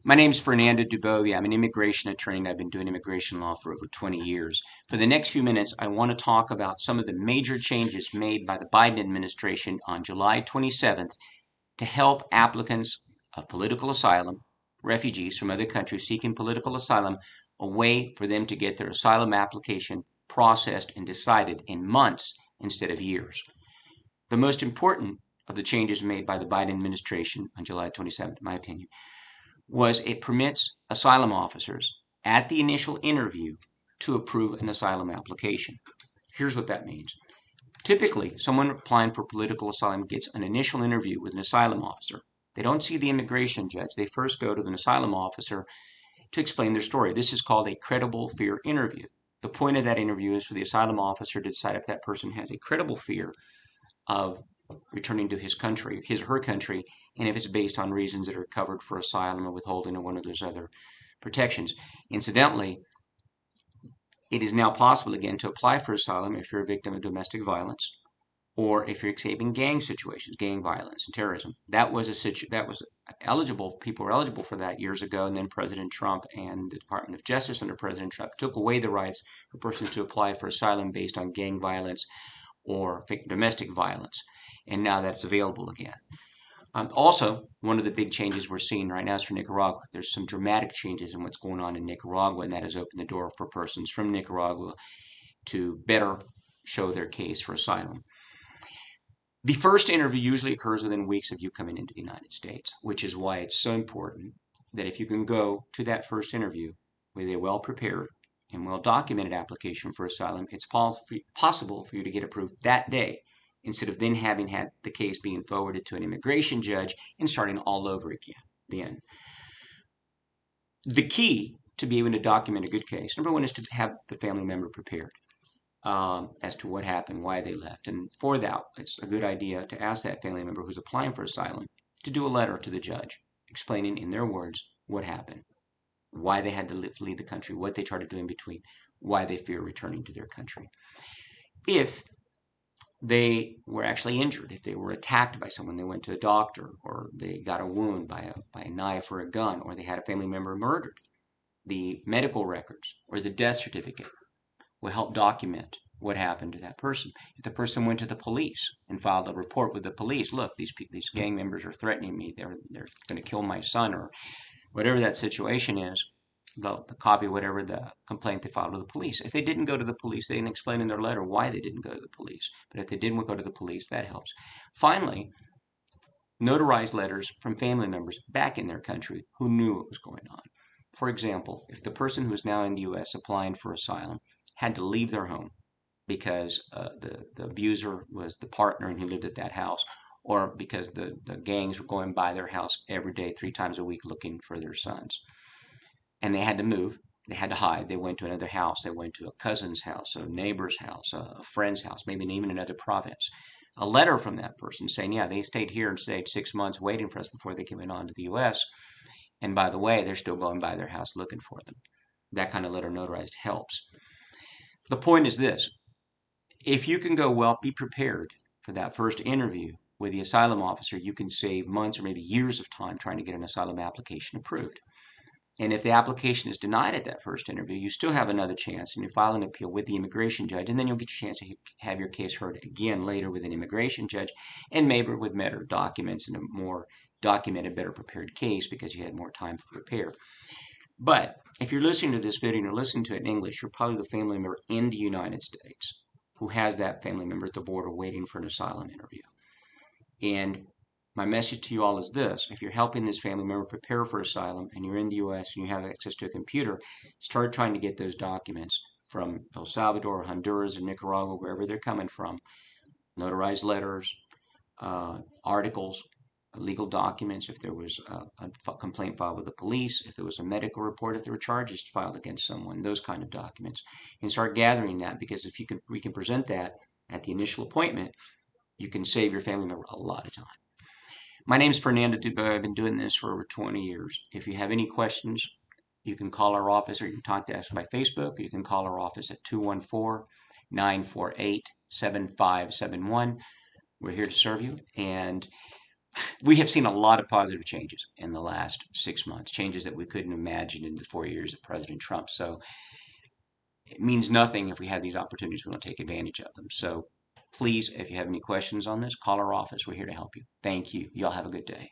My name's Fernando Dubovia. I'm an immigration attorney. I've been doing immigration law for over 20 years. For the next few minutes, I want to talk about some of the major changes made by the Biden administration on July 27th to help applicants of political asylum, refugees from other countries seeking political asylum, a way for them to get their asylum application processed and decided in months instead of years. The most important of the changes made by the Biden administration on July 27th, in my opinion, was it permits asylum officers at the initial interview to approve an asylum application. Here's what that means. Typically, someone applying for political asylum gets an initial interview with an asylum officer. They don't see the immigration judge. They first go to an asylum officer to explain their story. This is called a credible fear interview. The point of that interview is for the asylum officer to decide if that person has a credible fear of returning to his country, his or her country, and if it's based on reasons that are covered for asylum or withholding or one of those other protections. Incidentally, it is now possible again to apply for asylum if you're a victim of domestic violence or if you're escaping gang situations, gang violence and terrorism. That was eligible. People were eligible for that years ago, and then President Trump and the Department of Justice under President Trump took away the rights for persons to apply for asylum based on gang violence or domestic violence, and now that's available again. Also, one of the big changes we're seeing right now is for Nicaragua. There's some dramatic changes in what's going on in Nicaragua, and that has opened the door for persons from Nicaragua to better show their case for asylum. The first interview usually occurs within weeks of you coming into the United States, which is why it's so important that if you can go to that first interview with a well-prepared and well-documented application for asylum, it's possible for you to get approved that day instead of then having had the case being forwarded to an immigration judge and starting all over again then. The key to be able to document a good case, number one, is to have the family member prepared as to what happened, why they left. And for that, it's a good idea to ask that family member who's applying for asylum to do a letter to the judge explaining in their words what happened, why they had to leave the country, what they tried to do in between, why they fear returning to their country. If they were actually injured, if they were attacked by someone, they went to a doctor, or they got a wound by a knife or a gun, or they had a family member murdered, the medical records or the death certificate will help document what happened to that person. If the person went to the police and filed a report with the police, look, these gang members are threatening me, they're going to kill my son, or whatever that situation is, the copy, whatever the complaint they filed with the police. If they didn't go to the police, they didn't explain in their letter why they didn't go to the police. But if they didn't go to the police, that helps. Finally, notarized letters from family members back in their country who knew what was going on. For example, if the person who is now in the U.S. applying for asylum had to leave their home because the abuser was the partner and he lived at that house, or because the gangs were going by their house every day, 3 times a week, looking for their sons, and they had to move, they had to hide, they went to another house, they went to a cousin's house, a neighbor's house, a friend's house, maybe even another province. A letter from that person saying, yeah, they stayed here and stayed 6 months waiting for us before they came on to the U.S., and by the way, they're still going by their house looking for them. That kind of letter notarized helps. The point is this: if you can go well, be prepared for that first interview with the asylum officer, you can save months or maybe years of time trying to get an asylum application approved. And if the application is denied at that first interview, you still have another chance, and you file an appeal with the immigration judge, and then you'll get a chance to have your case heard again later with an immigration judge, and maybe with better documents and a more documented, better prepared case because you had more time to prepare. But if you're listening to this video and you're listening to it in English, you're probably the family member in the United States who has that family member at the border waiting for an asylum interview. And my message to you all is this: if you're helping this family member prepare for asylum and you're in the U.S. and you have access to a computer, start trying to get those documents from El Salvador, Honduras, or Nicaragua, wherever they're coming from, notarized letters, articles, legal documents, if there was a complaint filed with the police, if there was a medical report, if there were charges filed against someone, those kind of documents, and start gathering that, because if we can present that at the initial appointment, you can save your family member a lot of time. My name is Fernando Dubovia. I've been doing this for over 20 years. If you have any questions, you can call our office, or you can talk to us by Facebook, or you can call our office at 214-948-7571. We're here to serve you. And We have seen a lot of positive changes in the last 6 months, changes that we couldn't imagine in the 4 years of President Trump. So it means nothing if we have these opportunities. We don't take advantage of them. So please, if you have any questions on this, call our office. We're here to help you. Thank you. Y'all have a good day.